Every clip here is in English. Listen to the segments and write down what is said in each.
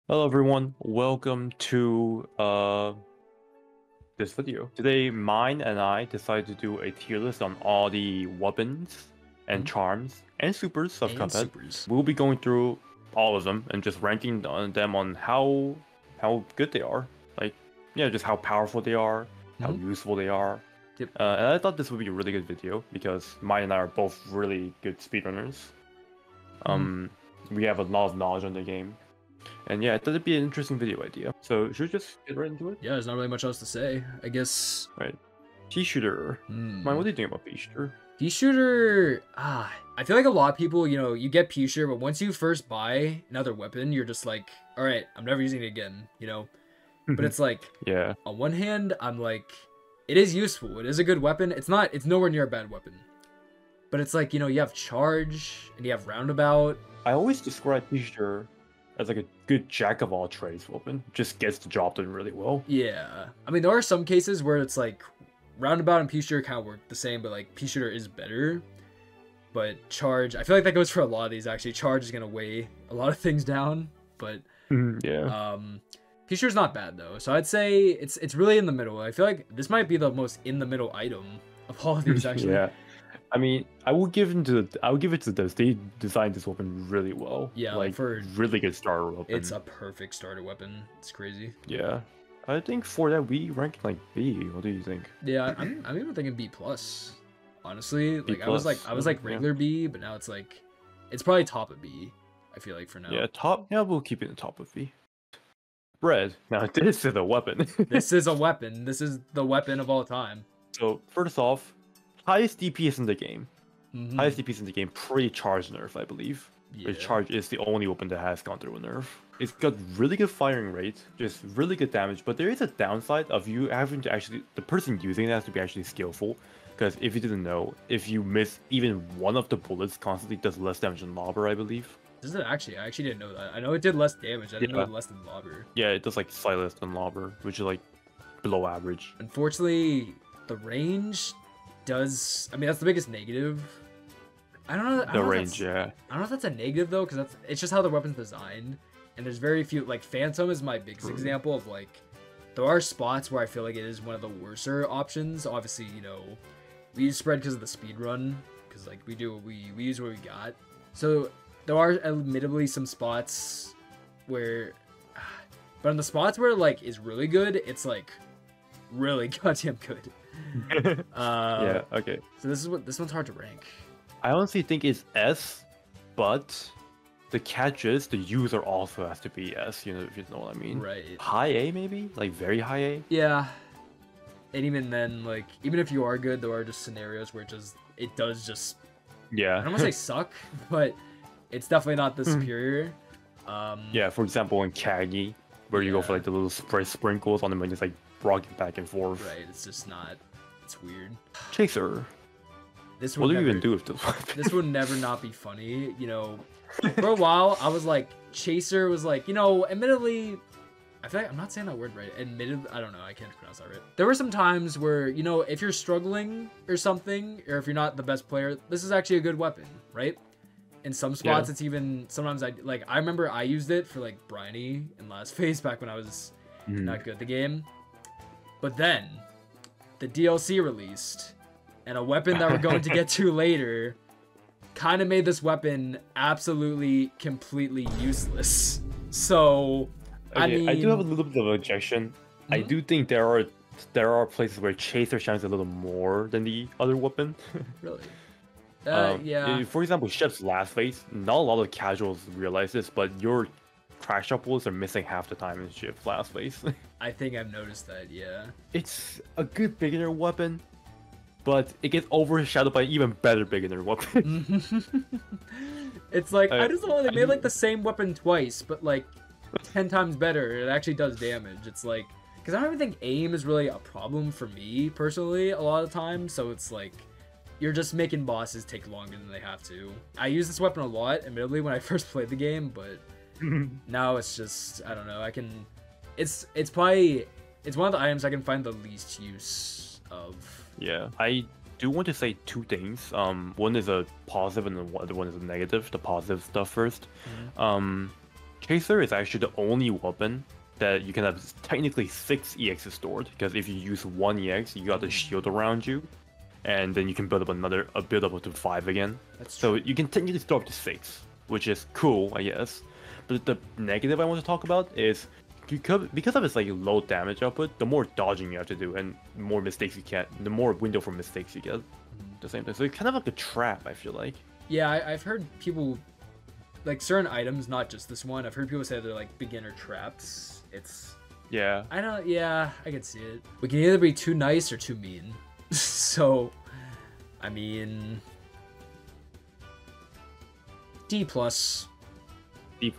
Hello everyone, welcome to this video. Today mine and I decided to do a tier list on all the weapons and charms and supers of Cuphead. We'll be going through all of them and just ranking them on how good they are. Like, yeah, just how powerful they are, how useful they are. Yep. And I thought this would be a really good video because mine and I are both really good speedrunners. We have a lot of knowledge on the game. And yeah, I thought it'd be an interesting video idea. So should we just get right into it? Yeah, there's not really much else to say. I guess. Right. Pea shooter. Mine, what do you think about pea shooter? Pea shooter. I feel like a lot of people, you get pea shooter, but once you first buy another weapon, you're just like, all right, I'm never using it again. But it's like, yeah. On one hand, I'm like, it is useful. It is a good weapon. It's nowhere near a bad weapon. But it's like, you have charge and you have roundabout. I always describe pea shooter as like a good jack of all trades weapon. Just gets the job done really well. Yeah. I mean, there are some cases where it's like roundabout and pea shooter kind of work the same, but like pea shooter is better. But charge, I feel like that goes for a lot of these actually. Charge is gonna weigh a lot of things down, but yeah. Pea shooter's not bad though. So I'd say it's really in the middle. I feel like this might be the most in the middle item of all of these actually. Yeah. I mean, I would give it to those. They designed this weapon really well. Yeah, like for really good starter weapon. It's a perfect starter weapon. It's crazy. Yeah, I think for that we ranked like B. What do you think? Yeah, I'm even thinking B plus. Honestly, like I was like regular B, but now it's like it's probably top of B. I feel like for now. Yeah, top. Yeah, we'll keep it in the top of B. Bread. Now this is a weapon. This is a weapon. This is the weapon of all time. So first off, highest DPS in the game. Highest DPS in the game, pre-charge nerf, I believe. Yeah. Charge is the only weapon that has gone through a nerf. It's got really good firing rate, just really good damage, but there is a downside of you having to actually, the person using it has to be actually skillful. Because if you didn't know, if you miss even one of the bullets constantly, it does less damage than Lobber, I believe. Does it actually? I actually didn't know that. I know it did less damage. I didn't know it less than Lobber. Yeah, it does like slightly less than Lobber, which is like below average. Unfortunately, the range does. I mean, that's the biggest negative. I don't know. The range, yeah. I don't know if that's a negative though, because it's just how the weapon's designed, and there's very few. Like Phantom is my biggest example of like, there are spots where I feel like it is one of the worser options. Obviously, we use spread because of the speed run, because like we use what we got. So there are admittedly some spots where, but on the spots where like is really good, it's like really goddamn good. Yeah. Okay. So this one's hard to rank. I honestly think it's S, but the catch is the user also has to be S. If you know what I mean. Right. High A maybe, like very high A. Yeah. And even then, like even if you are good, there are just scenarios where it does just. Yeah. I don't want to say suck, but it's definitely not the superior. Yeah. For example, in Kagi, where you go for like the little spray sprinkles on them and just like rocking back and forth. Right. It's just not. It's weird. Chaser. What do you even do with this weapon? This would never not be funny. For a while, I was like, Chaser was like, admittedly, I feel like I'm not saying that word right. Admittedly, I don't know. I can't pronounce that right. There were some times where, if you're struggling or something, or if you're not the best player, this is actually a good weapon, right? In some spots, it's even, sometimes I remember I used it for like Bryony in last phase back when I was not good at the game. But then, the DLC released, and a weapon that we're going to get to later kind of made this weapon absolutely, completely useless. So, okay, I mean... I do have a little bit of objection. I do think there are places where Chaser shines a little more than the other weapon. Really? Yeah. For example, Chef's last phase, not a lot of casuals realize this, but your crack shot bullets are missing half the time in Chef's last phase. I think I've noticed that, yeah. It's a good beginner weapon, but it gets overshadowed by an even better beginner weapon. It's like, I just don't know, they made like the same weapon twice, but like 10 times better. It actually does damage. It's like, because I don't even think aim is really a problem for me personally a lot of times, so it's like, you're just making bosses take longer than they have to. I use this weapon a lot, admittedly, when I first played the game, but now it's just, I don't know, it's probably, it's one of the items I can find the least use of. Yeah, I do want to say two things. One is a positive and the other one is a negative. The positive stuff first. Chaser is actually the only weapon that you can have technically 6 EXs stored, because if you use 1 EX, you got the shield around you, and then you can build up a build up to 5 again. So you can technically store up to 6, which is cool, I guess. But the negative I want to talk about is because of its like low damage output, the more dodging you have to do, and the more mistakes you get, the more window for mistakes you get. At the same time, so it's kind of like a trap, I feel like. Yeah, I've heard people, like certain items, not just this one. I've heard people say they're like beginner traps. Yeah. Yeah, I can see it. We can either be too nice or too mean. So, I mean, D+. D+.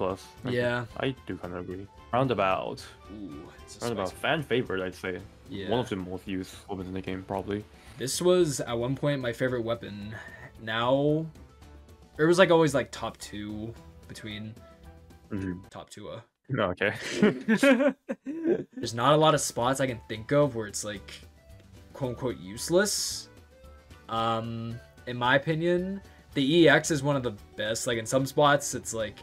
Yeah. I do kind of agree. Roundabout. Ooh, Roundabout, fan favorite, I'd say. Yeah. One of the most used weapons in the game, probably. This was, at one point, my favorite weapon. Now, it was like always like top 2 between top 2. Okay. There's not a lot of spots I can think of where it's like quote unquote useless. In my opinion, the EX is one of the best. Like in some spots, it's like,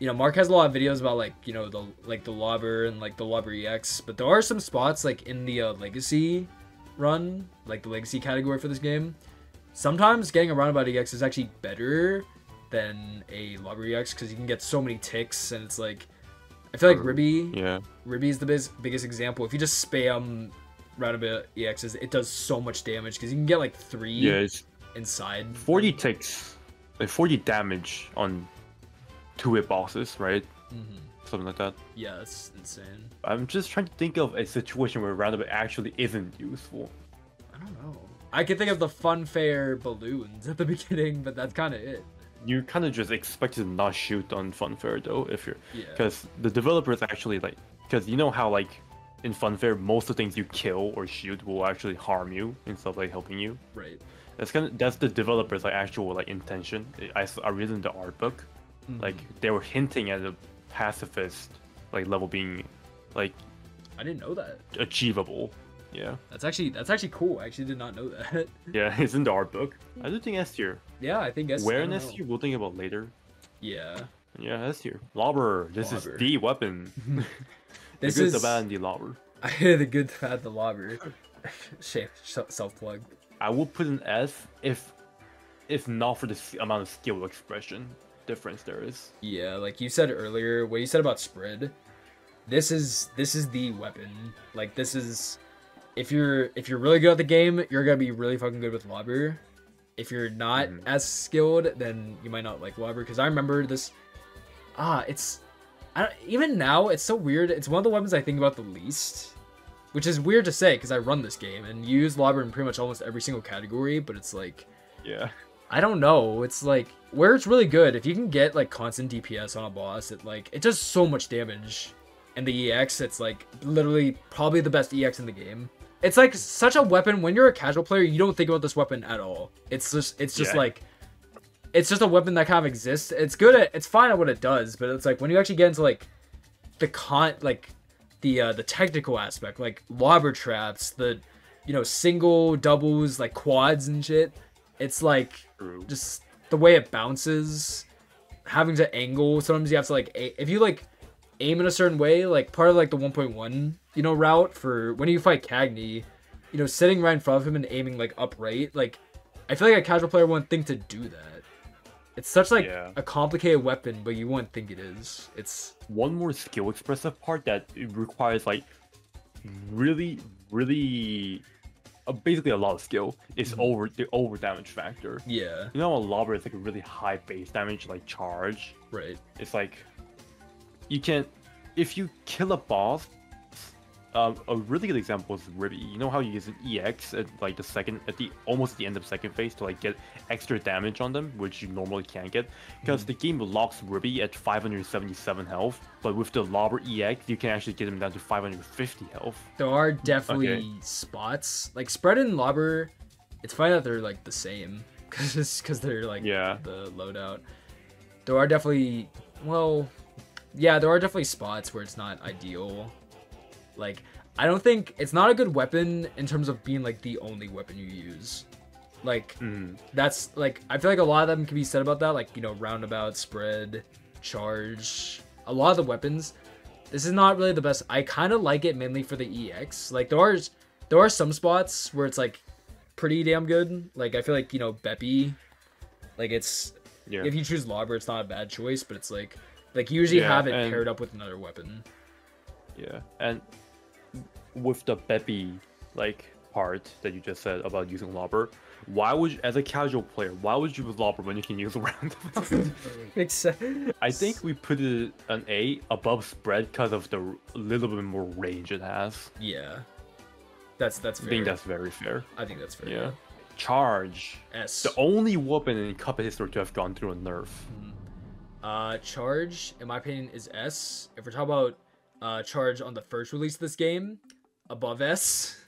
you know, Mark has a lot of videos about like, you know, the lobber and like the lobber EX, but there are some spots like in the legacy run, like the legacy category for this game. Sometimes getting a roundabout EX is actually better than a lobber EX because you can get so many ticks, and it's like, I feel like Ribby is the biggest example. If you just spam roundabout EXs, it does so much damage because you can get like 3 inside. 40 ticks, like 40 damage on 2-hit bosses, right? Something like that. Yeah, that's insane. I'm just trying to think of a situation where roundabout actually isn't useful. I don't know. I can think of the funfair balloons at the beginning, but that's kind of it. You kind of just expect to not shoot on Funfair though, if you're, because the developers actually like, because you know how like in Funfair most of the things you kill or shoot will actually harm you instead of like helping you. Right. That's the developers like actual like intention. I read in the art book, like they were hinting at a pacifist like level being like. I didn't know that. Achievable. Yeah. That's actually cool. I actually did not know that. Yeah, it's in the art book. I do think S tier. Yeah, I think S tier. Where in S tier we'll think about later. Yeah. Yeah, S tier. Lobber. This is the weapon. This the good, is the bad, and the lobber. I hear the good, the bad, the lobber. Self plug. I would put an S if not for the amount of skill expression difference there is. Yeah, like you said earlier, what you said about spread. This is the weapon. Like this is. If you're really good at the game, you're gonna be really fucking good with lobber. If you're not as skilled, then you might not like lobber. Because I remember this. Even now, it's so weird. It's one of the weapons I think about the least, which is weird to say because I run this game and use lobber in pretty much almost every single category. But it's like, yeah, I don't know. It's like where it's really good. If you can get like constant DPS on a boss, it does so much damage. And the EX, it's like literally probably the best EX in the game. It's like such a weapon. When you're a casual player, you don't think about this weapon at all. It's just like, it's just a weapon that kind of exists. It's good at, it's fine at what it does, but it's like when you actually get into like the technical aspect, like lobber traps, the, you know, single, doubles, like quads and shit. It's like just the way it bounces, having to angle. Sometimes you have to like, if you like aim in a certain way, like part of like the 1.1, you know, route for when you fight Cagney, you know, sitting right in front of him and aiming like upright, like I feel like a casual player wouldn't think to do that. It's such like a complicated weapon, but you wouldn't think it is. It's one more skill expressive part that it requires like really basically a lot of skill is the over damage factor. Yeah. You know, a lobber is like a really high base damage, like charge. Right. It's like you can, if you kill a boss, a really good example is Ribby. You know how you use an EX at like almost the end of second phase to like get extra damage on them, which you normally can't get, because the game locks Ribby at 577 health, but with the lobber EX, you can actually get him down to 550 health. There are definitely spots like spread and lobber. It's funny that they're like the same because they're like the loadout. There are definitely there are definitely spots where it's not ideal. Like, I don't think it's not a good weapon in terms of being like the only weapon you use. Like, that's like, I feel like a lot of them can be said about that. Like, you know, roundabout, spread, charge. a lot of the weapons, this is not really the best. I kind of like it mainly for the EX. Like there are some spots where it's like pretty damn good. Like I feel like, you know, Beppy, like it's if you choose Lobber, it's not a bad choice, but it's like you usually have it paired up with another weapon. Yeah, and with the Beppy like part that you just said about using Lobber, why would you, as a casual player, why would you use Lobber when you can use Roundabout? Makes sense. I think we put it an A above Spread because of the little bit more range it has. Yeah, that's fair. I think that's very fair. I think that's fair. Yeah. Charge. S. The only weapon in Cuphead history to have gone through a nerf. Charge, in my opinion, is S. If we're talking about Charge on the first release of this game, above S.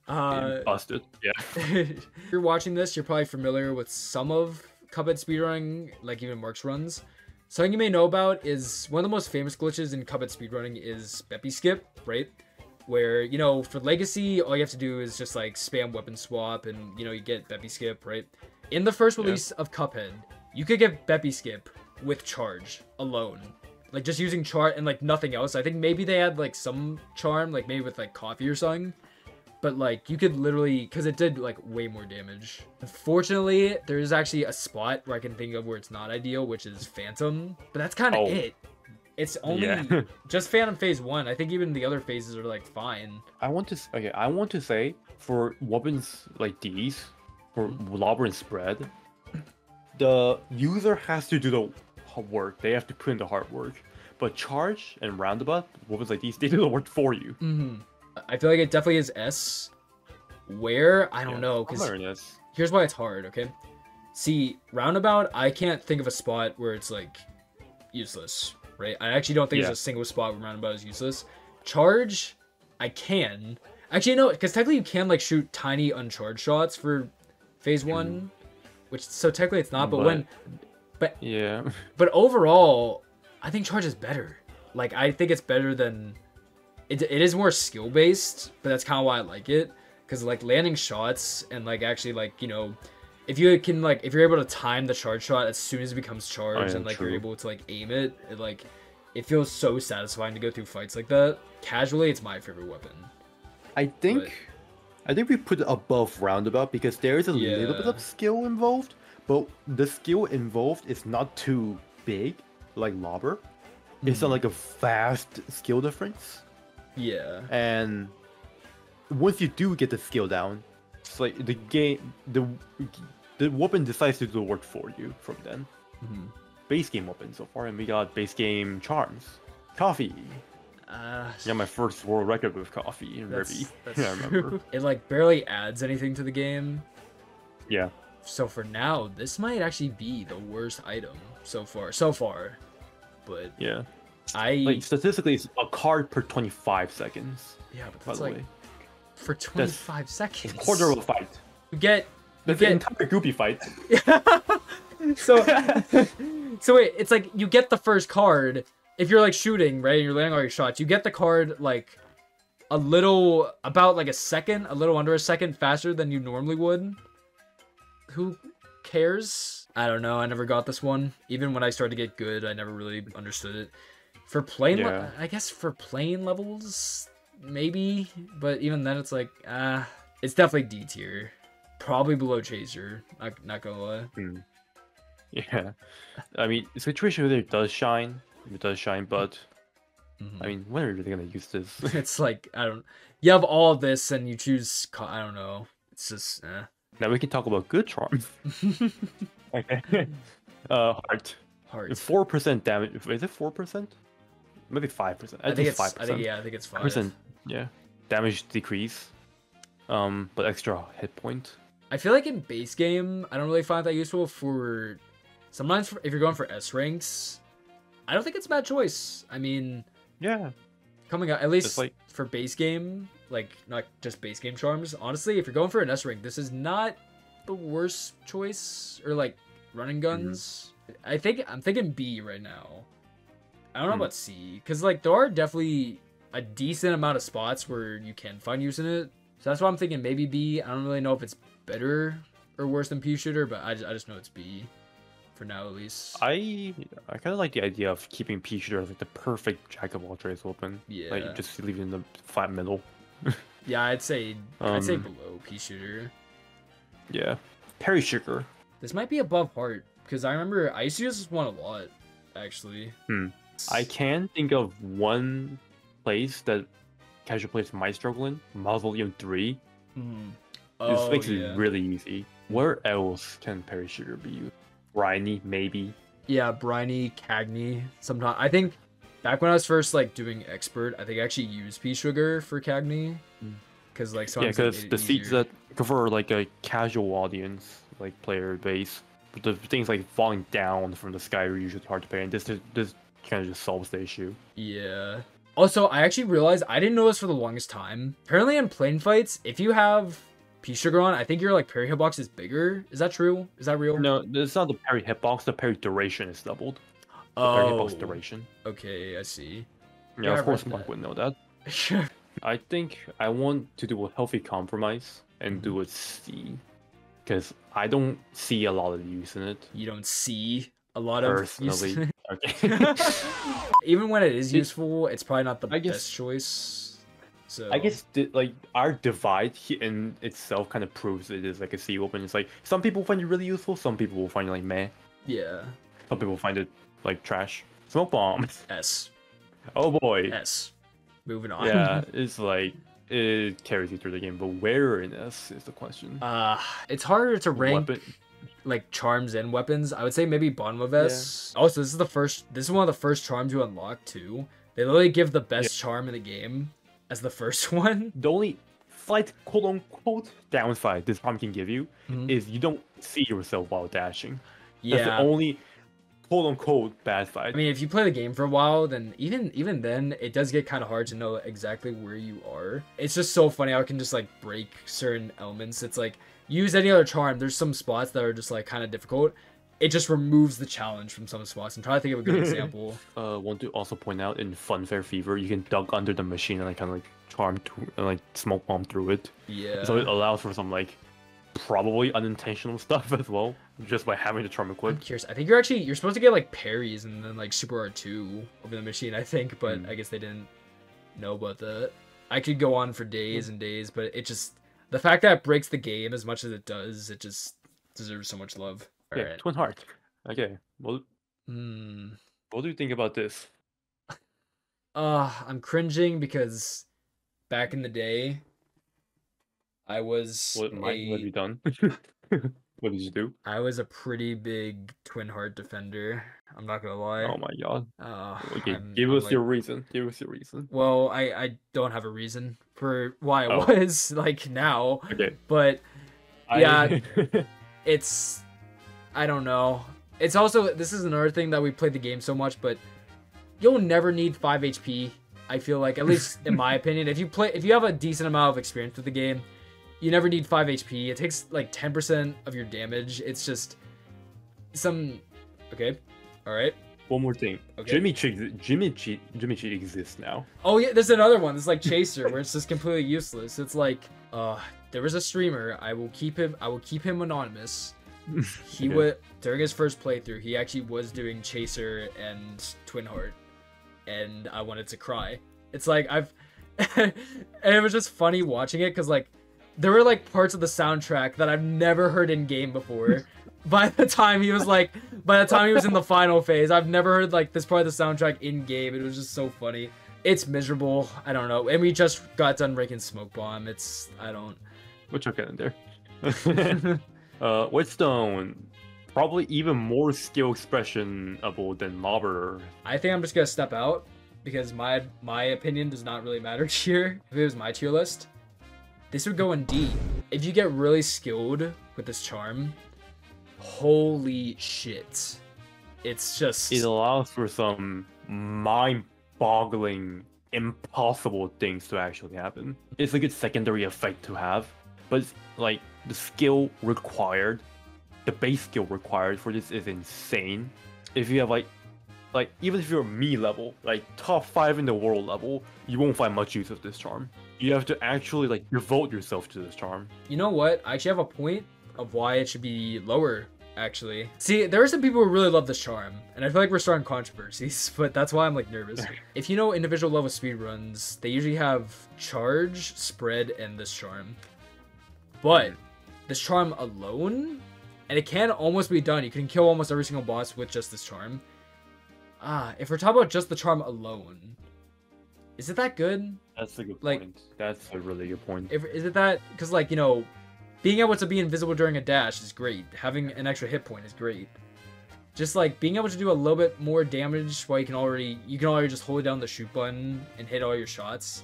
Busted. Yeah. If you're watching this, you're probably familiar with some of Cuphead speedrunning, like even Mark's runs. Something you may know about is one of the most famous glitches in Cuphead speedrunning is Beppy Skip, right? Where, you know, for Legacy, all you have to do is just like spam weapon swap and, you know, you get Beppy Skip, right? In the first release of Cuphead, you could get Beppy Skip with Charge alone. Like just using Charge and like nothing else. I think maybe they had like some charm, like maybe with like coffee or something. But like you could literally, because it did like way more damage. Unfortunately, there is actually a spot where I can think of where it's not ideal, which is Phantom. But that's kind of it. It's only just Phantom Phase 1. I think even the other phases are like fine. I want to say for weapons like these, for Lobber and Spread, the user has to do the work. They have to put in the hard work. But Charge and Roundabout, weapons like these, they do the work for you. I feel like it definitely is S. Where? I don't know. Because here's why it's hard, okay? See, Roundabout, I can't think of a spot where it's like useless. Right? I actually don't think there's a single spot where Roundabout is useless. Charge, I can. Actually, no, because technically you can like shoot tiny uncharged shots for Phase 1, which so technically it's not. But overall, I think Charge is better. Like I think it's better than. It is more skill based, but that's kind of why I like it. Because like landing shots and like actually like, you know, if you're able to time the charge shot as soon as it becomes charged and like you're able to like aim it, it feels so satisfying to go through fights like that. Casually, it's my favorite weapon. I think we put it above Roundabout because there is a little bit of skill involved, but the skill involved is not too big like Lobber. It's not like a vast skill difference. Yeah. And once you do get the skill down, it's like the game, the weapon decides to do the work for you from then. Base game weapon so far, and we got base game charms. Coffee. Yeah, my first world record with coffee in Ribby. I remember. It like barely adds anything to the game. Yeah. So for now, this might actually be the worst item so far. But yeah. Like statistically, it's a card per 25 seconds. Yeah, but that's like for 25 seconds. A quarter of a fight. You get the entire Goopy fight. So wait, it's like you get the first card if you're like shooting, right? And you're landing all your shots. You get the card like about like a second, a little under a second faster than you normally would. Who cares? I don't know. I never got this one. Even when I started to get good, I never really understood it. For plane, I guess for plane levels, maybe. But even then, it's like, it's definitely D tier. Probably below Chaser. Not gonna lie. Yeah. I mean, the situation with it does shine. It does shine, but... I mean, when are you really gonna use this? It's like, you have all of this and you choose... I don't know. It's just, Now we can talk about good charms. Okay. Heart. 4% damage. Is it 4%? Maybe 5%. I think it's 5%. I think it's 5%. Yeah. Damage decrease. But extra hit point. I feel like in base game, I don't really find that useful for... Sometimes if you're going for S ranks, I don't think it's a bad choice. I mean... Yeah. Coming out, at least for base game, like, not just base game charms. Honestly, if you're going for an S rank, this is not the worst choice. Or, like, running guns. I'm thinking B right now. I don't know about C. Because, like, there are definitely a decent amount of spots where you can find use in it. So that's why I'm thinking maybe B. I don't really know if it's better or worse than Pea Shooter, but I just know it's B. for now at least. I kind of like the idea of keeping Pea Shooter as like the perfect jack of all trades weapon. Yeah. Like just leaving the flat middle. Yeah, I'd say below Pea Shooter. Yeah. Parry Sugar. This might be above Heart because I remember I used to use this one a lot, actually. I can think of one place that casual players might struggle in. Mausoleum 3. This makes it really easy. Where else can Parry Sugar be used? Briny, maybe. Yeah, Briny, Cagney. Sometimes I think back when I was first like doing expert, I think I actually used Pea Sugar for Cagney. Because like because the seeds that for like a casual audience, like player base, the things like falling down from the sky are usually hard to parry, and this kind of just solves the issue. Yeah. Also, I actually realized I didn't know this for the longest time. Apparently in plane fights, if you have Pea Sugar on, I think your like parry hitbox is bigger. Is that true? Is that real? No, it's not the parry hitbox. The parry duration is doubled. The parry hitbox duration. Okay, I see. Yeah, of course Mark would know that. Sure. I think I want to do a healthy compromise and do a C, because I don't see a lot of use in it. You don't see a lot of personally. Use Okay. Even when it is useful, it's probably not the best choice. So I guess like our divide in itself kind of proves it is like a C weapon. It's like some people find it really useful, some people will find it like meh. Yeah. Some people find it like trash. Smoke bomb. S. Oh boy. S. Moving on. Yeah, it's like it carries you through the game, but where in S is the question. It's harder to rank like charms and weapons. I would say maybe bottom of S. Yeah. Also, this is one of the first charms you unlock too. They literally give the best charm in the game as the first one. The only slight quote unquote downside this charm can give you is you don't see yourself while dashing. Yeah. That's the only quote unquote bad side. I mean, if you play the game for a while, then even then it does get kind of hard to know exactly where you are. It's just so funny how it can just like break certain elements. It's like use any other charm. There's some spots that are just like kind of difficult. It just removes the challenge from some spots. I'm trying to think of a good example. Want to also point out in Funfair Fever, you can duck under the machine and like kind of like charm to like smoke bomb through it. Yeah. So it allows for some like probably unintentional stuff as well, just by having the charm equipped. I'm curious. I think you're supposed to get like parries and then like super R2 over the machine, I think, but I guess they didn't know about that. I could go on for days and days, but it just the fact that it breaks the game as much as it does, it just deserves so much love. All right. Twin Heart. Okay. Well, what do you think about this? I'm cringing because back in the day, I was what have you done? What did you do? I was a pretty big Twin Heart defender. I'm not gonna lie. Oh my god. Okay, I'm give us like, your reason. Give us your reason. Well, I don't have a reason for why I was like now. Okay. But yeah, it's I don't know. It's also this is another thing that we played the game so much, but you'll never need 5 HP. I feel like, at least in my opinion, if you have a decent amount of experience with the game, you never need 5 HP. It takes like 10% of your damage. It's just some okay. All right. One more thing. Okay. Jimmy Cheat exists now. Oh yeah, there's another one. It's like Chaser, where it's just completely useless. It's like, there was a streamer. I will keep him anonymous. He would during his first playthrough, he actually was doing Chaser and Twin Heart, and I wanted to cry. It's like and it was just funny watching it because like there were like parts of the soundtrack that I've never heard in game before. By the time he was in the final phase, I've never heard like this part of the soundtrack in game. It was just so funny. It's miserable. I don't know. And we just got done breaking Smoke Bomb. We'll chuck it in there. Whetstone, probably even more skill expressionable than Mobber. I think I'm just gonna step out because my opinion does not really matter here. If it was my tier list, this would go in D. If you get really skilled with this charm, holy shit. It's just it allows for some mind-boggling, impossible things to actually happen. It's a good secondary effect to have, but it's like the skill required, the base skill required for this is insane. If you have like even if you're me level, like top 5 in the world level, you won't find much use of this charm. You have to actually like devote yourself to this charm. You know what? I actually have a point of why it should be lower actually. See, there are some people who really love this charm, and I feel like we're starting controversies, but that's why I'm like nervous. If you know individual level speedruns, they usually have charge, spread, and this charm. But this charm alone, and it can almost be done. You can kill almost every single boss with just this charm. If we're talking about just the charm alone, is it that good? That's a good point. That's a really good point. Is it that, because like, you know, being able to be invisible during a dash is great. Having an extra hit point is great. Just like being able to do a little bit more damage while you can already just hold down the shoot button and hit all your shots.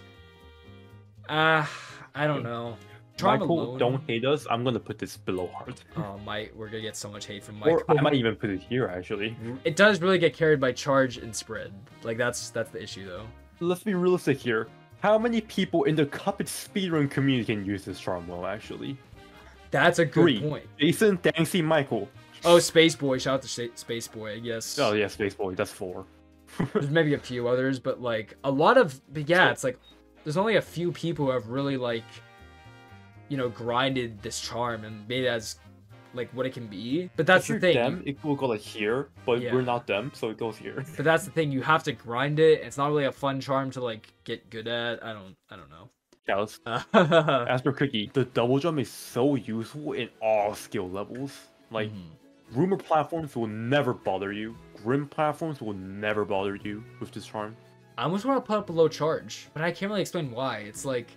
I don't know. Charm Michael, alone, don't hate us. I'm gonna put this below hard. Oh, we're gonna get so much hate from Michael. Or I might even put it here actually. It does really get carried by charge and spread. Like that's the issue though. Let's be realistic here. How many people in the Cuphead speedrun community can use this charm well actually? That's a good point. Jason, Dancy, Michael. Oh, Space Boy. Shout out to Space Boy, I guess. Oh yeah, Space Boy. That's 4. There's maybe a few others, but like a lot of, yeah, it's like there's only a few people who have really like, you know, grinded this charm and made it as like what it can be. But that's the thing. Them, it will go like here, but we're not them, so it goes here. But that's the thing. You have to grind it. It's not really a fun charm to like get good at. I don't know. Chalice. As per Cookie, the double jump is so useful in all skill levels. Like, rumor platforms will never bother you. Grim platforms will never bother you with this charm. I almost want to put up a low charge, but I can't really explain why. It's like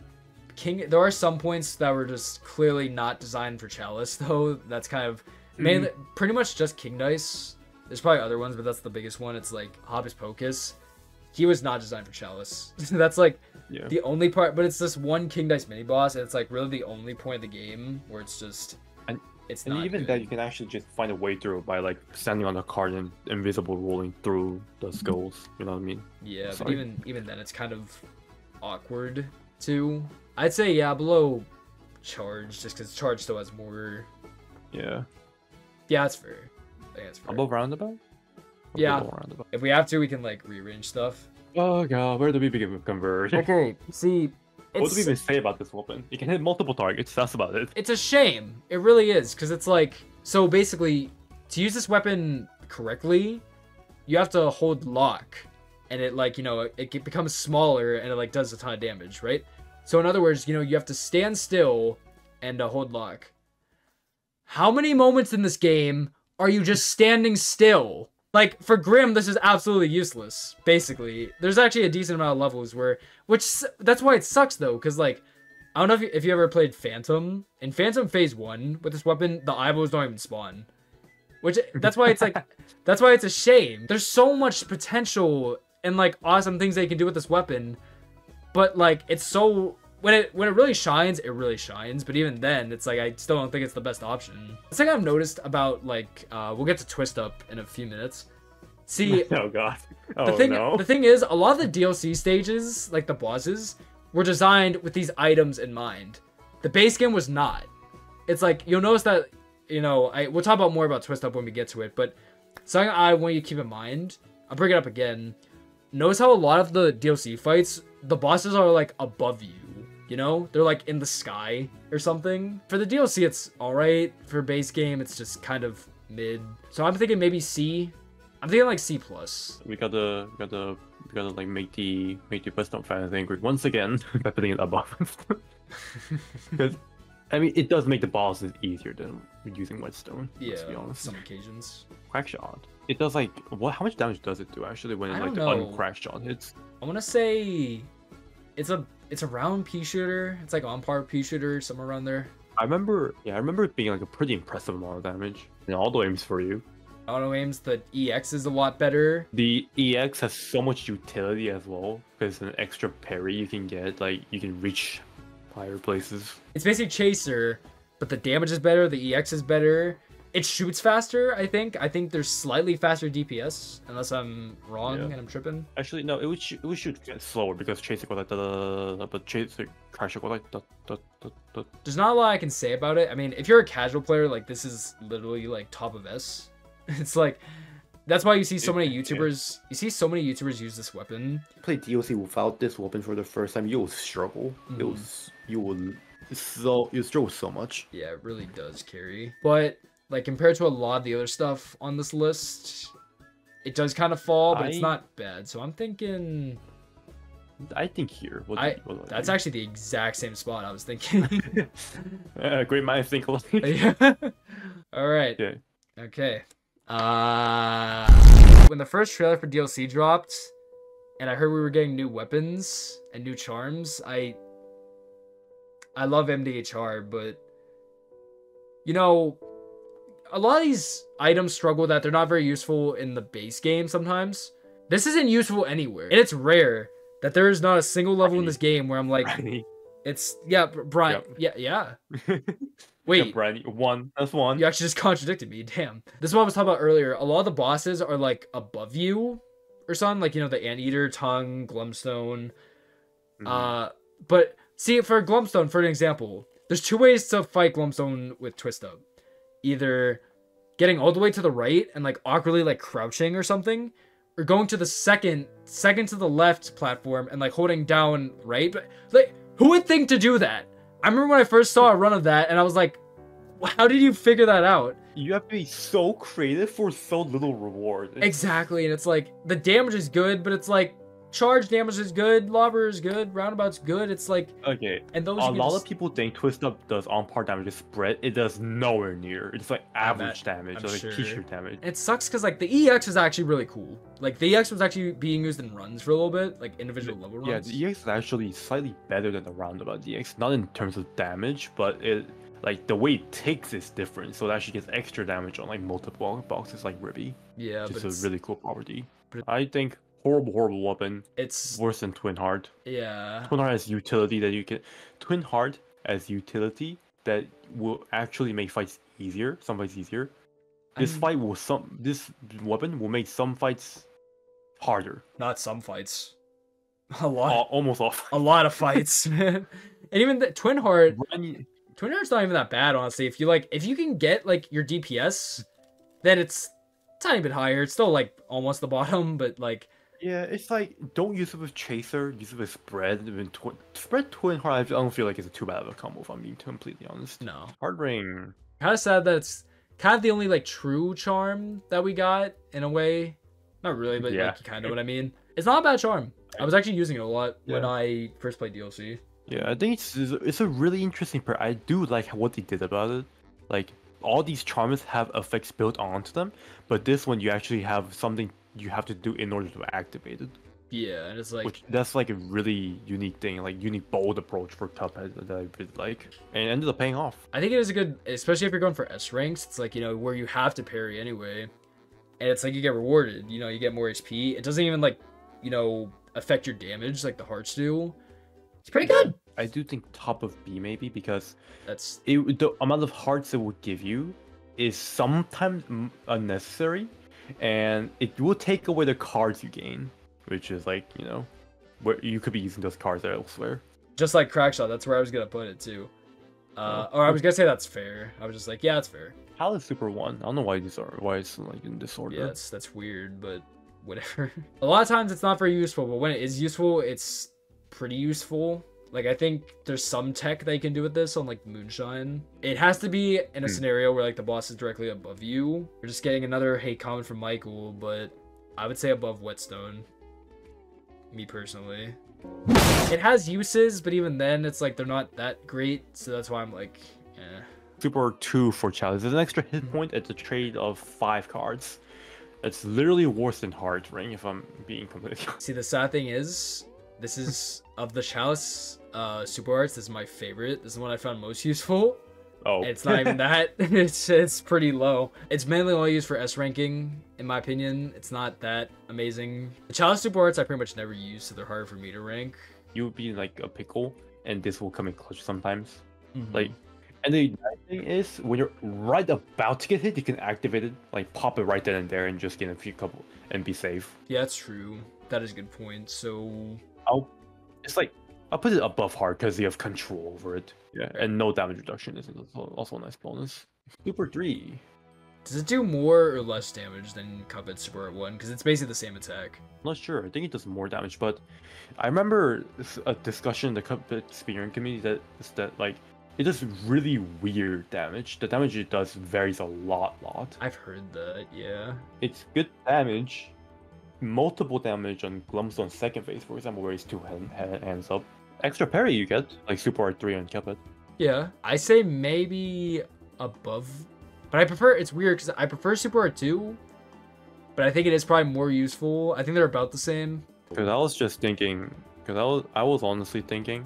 there are some points that were just clearly not designed for Chalice, though. That's kind of mainly pretty much just King Dice. There's probably other ones, but that's the biggest one. It's like Hocus Pocus. He was not designed for Chalice. That's like the only part, but it's this one King Dice mini boss, and it's like really the only point of the game where it's just it's not even good. that you can actually just find a way through by like standing on the card and invisible rolling through the skulls. You know what I mean? Yeah, but even then, it's kind of awkward too. I'd say below charge, just because charge still has more. Yeah, that's fair. I think that's fair. Above roundabout. Yeah, if we have to, we can like rearrange stuff. Oh god, where do we begin with converge? Okay, see, what do we even say about this weapon? You can hit multiple targets, that's about it. It's a shame. It really is, because it's like, so basically, to use this weapon correctly, you have to hold lock, and it like, you know, it becomes smaller, and it like does a ton of damage, right? So in other words, you know, you have to stand still and hold lock. How many moments in this game are you just standing still? Like, for Grim, this is absolutely useless, basically. There's actually a decent amount of levels where... that's why it sucks, though, because, like... I don't know if you ever played Phantom. In Phantom Phase 1, with this weapon, the eyeballs don't even spawn. Which, that's why it's, like... that's why it's a shame. There's so much potential and, like, awesome things they can do with this weapon. But, like, it's so... When it really shines, it really shines. But even then, it's like, I still don't think it's the best option. The thing I've noticed about, like, we'll get to Twist Up in a few minutes. See, oh god. The thing is, a lot of the DLC stages, like the bosses, were designed with these items in mind. The base game was not. It's like, you'll notice that, you know, we'll talk about more about Twist Up when we get to it, but something I want you to keep in mind, I'll bring it up again. Notice how a lot of the DLC fights, the bosses are like above you. You know, they're like in the sky or something. For the DLC, it's all right. For base game, it's just kind of mid. So I'm thinking maybe C. I'm thinking like C+. We gotta like make the Twist Up fans angry once again by putting it above. Because I mean, it does make the bosses easier than using Whetstone. Yeah, let's be honest. some occasions. Crack shot. It does like what? How much damage does it do actually when it like the uncrack shot hits? I want to say it's around pea shooter. It's like on par with pea shooter, somewhere around there. I remember it being like a pretty impressive amount of damage. And auto aims for you. Auto aims, the EX is a lot better. The EX has so much utility as well because an extra parry you can get, like you can reach higher places. It's basically Chaser, but the damage is better. The EX is better. It shoots faster, I think. I think there's slightly faster DPS, unless I'm wrong and I'm tripping. Actually, no, it would shoot slower because Chaser goes like but Chaser crash goes like There's not a lot I can say about it. I mean, if you're a casual player, like this is literally like top of S. It's like that's why you see so many YouTubers. You see so many YouTubers use this weapon. Play DLC without this weapon for the first time, you will struggle. You struggle so much. Yeah, it really does carry. But like compared to a lot of the other stuff on this list, it does kind of fall, but it's not bad. So I'm thinking. I think here. That's actually the exact same spot I was thinking. Great minds think alike. Yeah. All right. Yeah. Okay. When the first trailer for DLC dropped, and I heard we were getting new weapons and new charms, I love MDHR, but you know, a lot of these items struggle that they're not very useful in the base game sometimes. This isn't useful anywhere, and it's rare that there is not a single level in this game where I'm like, it's Brian, yeah. Wait, Brian, one. That's one. You actually just contradicted me. Damn. This is what I was talking about earlier. A lot of the bosses are like above you or something, like, you know, the Anteater, Tongue, Glumstone. But see, for Glumstone, for an example, there's two ways to fight Glumstone with Twist Up. Either getting all the way to the right and like awkwardly like crouching or something, or going to the second to the left platform and like holding down right. But like, who would think to do that? I remember when I first saw a run of that and I was like, how did you figure that out? You have to be so creative for so little reward. Exactly, and it's like the damage is good, but it's like charge damage is good, lobber is good, roundabout's good. It's like, okay, and those a lot of people think Twist Up does on par damage is spread. It does nowhere near. It's like average damage, or like t-shirt damage. It sucks because like the EX is actually really cool. Like the EX was actually being used in runs for a little bit, like individual level runs. Yeah, the EX is actually slightly better than the roundabout DX, not in terms of damage, but it like the way it takes is different, so it actually gets extra damage on like multiple boxes like Ribby. Yeah, but it's a really cool property. I think horrible weapon. It's worse than Twin Heart. Yeah. Twin Heart has utility that you can. Twin Heart has utility that will actually make fights easier. Some fights easier. This weapon will make some fights harder. Not some fights. A lot. Almost all. A lot of fights, man. And even the Twin Heart. Twin Heart's not even that bad, honestly. If you can get like your DPS, then it's a tiny bit higher. It's still like almost the bottom, but like. Yeah, it's like don't use it with Chaser, use it with Spread. Spread Twin Heart, I don't feel like it's too bad of a combo if I'm being completely honest. No. Hard Ring. Kind of sad that it's kind of the only like true charm that we got in a way. Not really, but like, kind of what I mean. It's not a bad charm. I was actually using it a lot when I first played DLC. Yeah, I think it's a really interesting part. I do like what they did about it. Like all these charms have effects built onto them, but this one you actually have something you have to do in order to activate it. Yeah, and it's like that's like a really unique thing, like unique bold approach for Cuphead that I really like, and it ended up paying off. I think it is a good, especially if you're going for S ranks. It's like, you know, where you have to parry anyway, and it's like you get rewarded. You know, you get more HP. It doesn't even like, you know, affect your damage like the hearts do. It's pretty good. I do think top of B maybe because that's the amount of hearts it will give you is sometimes unnecessary, and it will take away the cards you gain, which is like, you know, where you could be using those cards elsewhere. Just like Crackshot, that's where I was gonna put it too. Or I was gonna say that's fair. I was just like, yeah, that's fair. Hal is Super 1. I don't know why it's like in this order. Yeah, that's weird, but whatever. A lot of times it's not very useful, but when it is useful, it's pretty useful. Like, I think there's some tech they can do with this on, like, Moonshine. It has to be in a scenario where, like, the boss is directly above you. You're just getting another hate comment from Michael, but I would say above Whetstone. Me, personally. It has uses, but even then, it's like, they're not that great, so that's why I'm like, eh. Super 2 for Chalice. There's an extra hit point at the trade of 5 cards. It's literally worse than Heart Ring, if I'm being completely honest. See, the sad thing is, this is, of the Chalice Super Arts, this is my favorite. This is the one I found most useful. Oh. And it's not even that. It's pretty low. It's mainly only used for S ranking, in my opinion. It's not that amazing. The Chalice Super Arts I pretty much never use, so they're hard for me to rank. You would be like a pickle, and this will come in clutch sometimes. Like, and the nice thing is, when you're right about to get hit, you can activate it, like pop it right then and there, and just get a few couple and be safe. Yeah, that's true. That is a good point. So I'll put it above Heart because you have control over it. Yeah, and no damage reduction is also a nice bonus. Super 3. Does it do more or less damage than Cuphead Super Art 1? Because it's basically the same attack. I'm not sure. I think it does more damage, but I remember a discussion in the Cuphead speedrun community that like it does really weird damage. The damage it does varies a lot. I've heard that, yeah. It's good damage, multiple damage on Glumps on second phase, for example, where he's two hands up. Extra parry you get, like Super Art 3 on Cuphead. Yeah, I say maybe above, but I prefer, it's weird because I prefer Super Art 2, but I think it is probably more useful. I think they're about the same. Because I was just thinking, because I was honestly thinking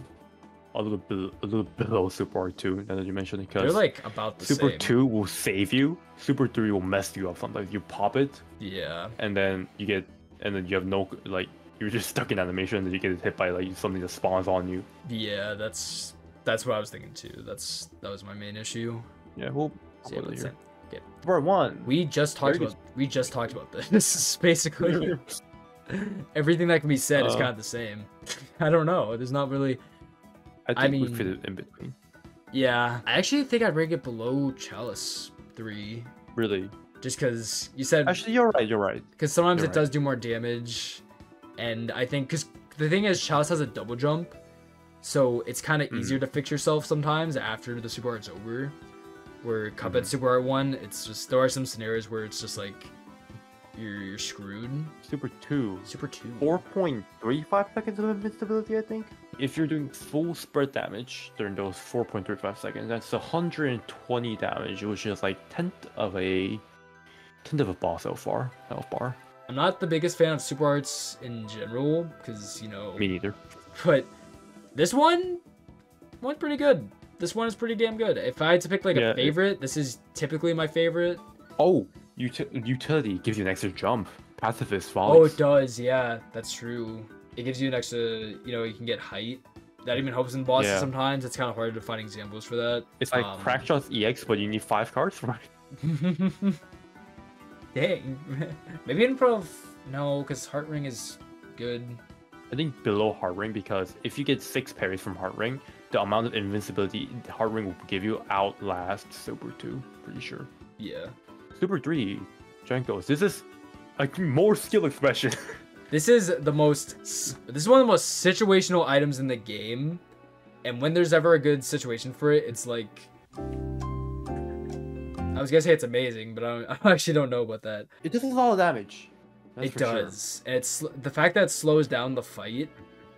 a little below Super Art 2, now that you mentioned it, because they're like about the Super same. 2 will save you, Super 3 will mess you up sometimes. You pop it, yeah, and then you have no, like, you're just stuck in animation, and then you get hit by like something that spawns on you. Yeah, that's what I was thinking too. That was my main issue. Yeah, we'll So, yeah, let's say- okay. Part 1. We just talked about this. This is basically everything that can be said is kind of the same. I don't know. There's not really. I mean, we fit it in between. Yeah, I actually think I'd rank it below Chalice 3. Really? Just because you said. Actually, you're right. Because sometimes it does do more damage, and I think because the thing is, Chalice has a double jump, so it's kind of easier to fix yourself sometimes after the Super Art's over. Where Cuphead Super Art 1, it's just, there are some scenarios where it's just like you're screwed. Super 2. 4.35 seconds of invincibility, I think. If you're doing full spread damage during those 4.35 seconds, that's 120 damage, which is like tenth of a boss health bar. I'm not the biggest fan of Super Arts in general, because, you know... Me neither. But this one's pretty good. This one is pretty damn good. If I had to pick like a favorite, this is typically my favorite. Oh, utility gives you an extra jump. Pacifist Volleys. Oh, it does. Yeah, that's true. It gives you an extra, you know, you can get height. That even helps in bosses sometimes. It's kind of hard to find examples for that. It's like Crackshot's EX, but you need 5 cards for it. Dang. Maybe Improv... No, because Heart Ring is good. I think below Heart Ring, because if you get 6 parries from Heart Ring, the amount of invincibility Heart Ring will give you outlasts Super 2, pretty sure. Yeah. Super 3, Jankos, this is a more skill expression. This is one of the most situational items in the game, and when there's ever a good situation for it, it's like... I was gonna say it's amazing, but I actually don't know about that. It does a lot of damage. It does. Sure. And it's the fact that it slows down the fight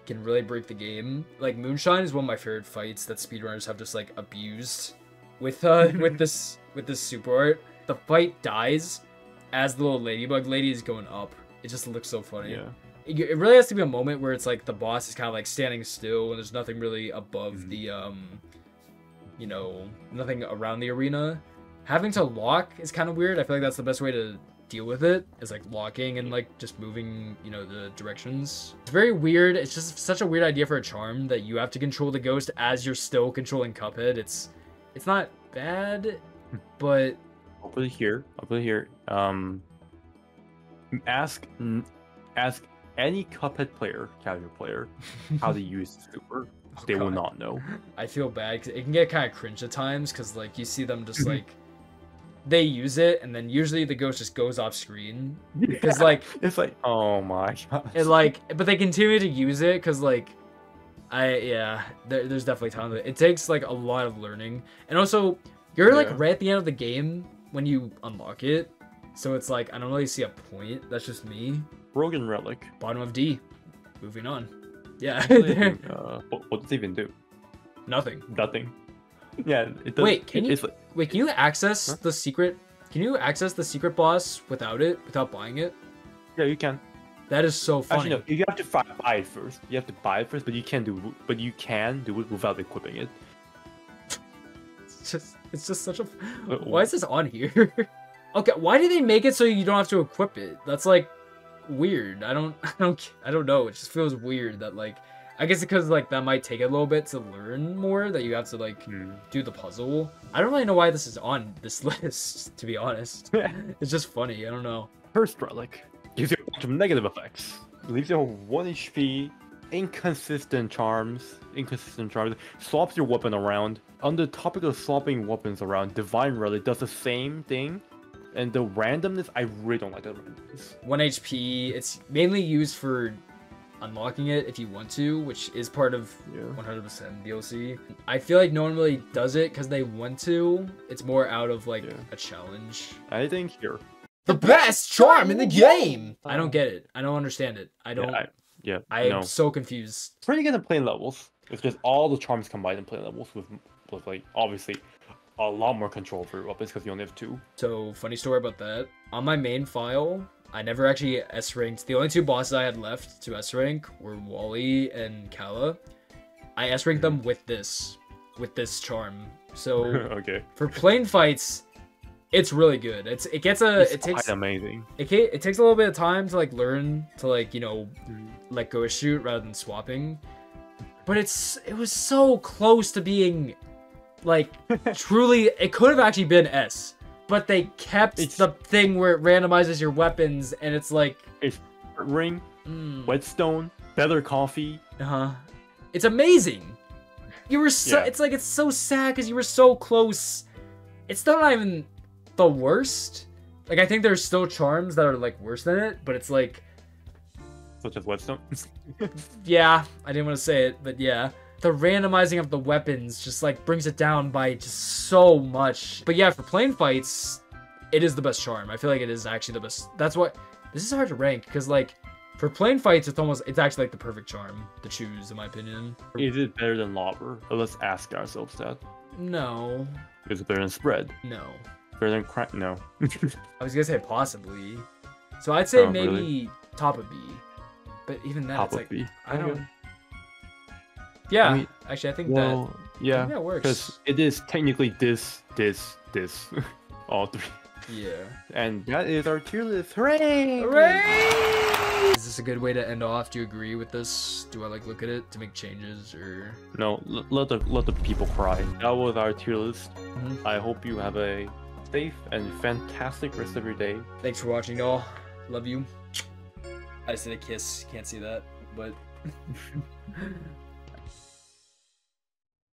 can really break the game. Like Moonshine is one of my favorite fights that speedrunners have just like abused with this Super Art. The fight dies as the little ladybug lady is going up. It just looks so funny. Yeah. It really has to be a moment where it's like the boss is kind of like standing still and there's nothing really above the you know, nothing around the arena. Having to lock is kind of weird. I feel like that's the best way to deal with it, is like locking and like just moving, you know, the directions. It's very weird. It's just such a weird idea for a charm that you have to control the ghost as you're still controlling Cuphead. It's not bad, but I'll put it here. Ask any Cuphead player, casual player, how to use Super. They will not know. I feel bad because it can get kind of cringe at times because like you see them just like they use it and then usually the ghost just goes off screen because like it's like, oh my god. It like, but they continue to use it because like there's definitely time. It takes like a lot of learning, and also you're like right at the end of the game when you unlock it, so it's like I don't really see a point. That's just me. Rogan Relic. Bottom of D. Moving on. Yeah. What does it even do? Nothing. Yeah. It does, wait, can you access the secret? Can you access the secret boss without buying it? Yeah, you can. That is so funny. Actually, no, you have to buy it first. But you can do it without equipping it. It's just such a. Why is this on here? Okay, why do they make it so you don't have to equip it? That's like weird. I don't know. It just feels weird that like. I guess because like that might take a little bit to learn more, that you have to like do the puzzle. I don't really know why this is on this list, to be honest. It's just funny. I don't know. First Relic gives you a bunch of negative effects. Leaves you 1 HP. Inconsistent charms. Swaps your weapon around. On the topic of swapping weapons around, Divine Relic does the same thing. And the randomness, I really don't like that randomness. 1 HP. It's mainly used for unlocking it if you want to, which is part of 100% DLC. I feel like no one really does it because they want to. It's more out of like a challenge. I think here. The best charm in the game! I don't get it. I don't understand it. I don't... I am so confused. Pretty good at playing levels. It's just all the charms combined in playing levels with like, obviously, a lot more control for your weapons because you only have 2. So, funny story about that. On my main file, I never actually S-ranked. The only 2 bosses I had left to S-rank were Wally and Kala. I S-ranked them with this charm. So, okay. For plane fights, it's really good. It takes amazing. It takes a little bit of time to like learn to like, you know, let go of shoot rather than swapping. But it was so close to being like truly, it could have actually been S, but they kept the thing where it randomizes your weapons and it's like it's ring, whetstone, feather coffee. It's amazing. You were so it's like it's so sad because you were so close. It's still not even the worst. Like I think there's still charms that are like worse than it, but it's like such as whetstone. Yeah, I didn't want to say it, but yeah. The randomizing of the weapons just like brings it down by just so much. But yeah, for plane fights, it is the best charm. I feel like it is actually the best. That's what this is hard to rank because like for plane fights, it's actually like the perfect charm to choose in my opinion. Is it better than Lobber? Let's ask ourselves that. No. Is it better than Spread? No. Better than Crack? No. I was gonna say possibly. So I'd say maybe really? top of B. But even then, top it's like B. I don't. Yeah, I mean, actually, I think that works. Because it is technically this, all 3. Yeah. And that is our tier list. Hooray! Hooray! Is this a good way to end off? Do you agree with this? Do I like look at it to make changes or? No, let the people cry. That was our tier list. I hope you have a safe and fantastic rest of your day. Thanks for watching, y'all. Love you. I just did a kiss. Can't see that, but.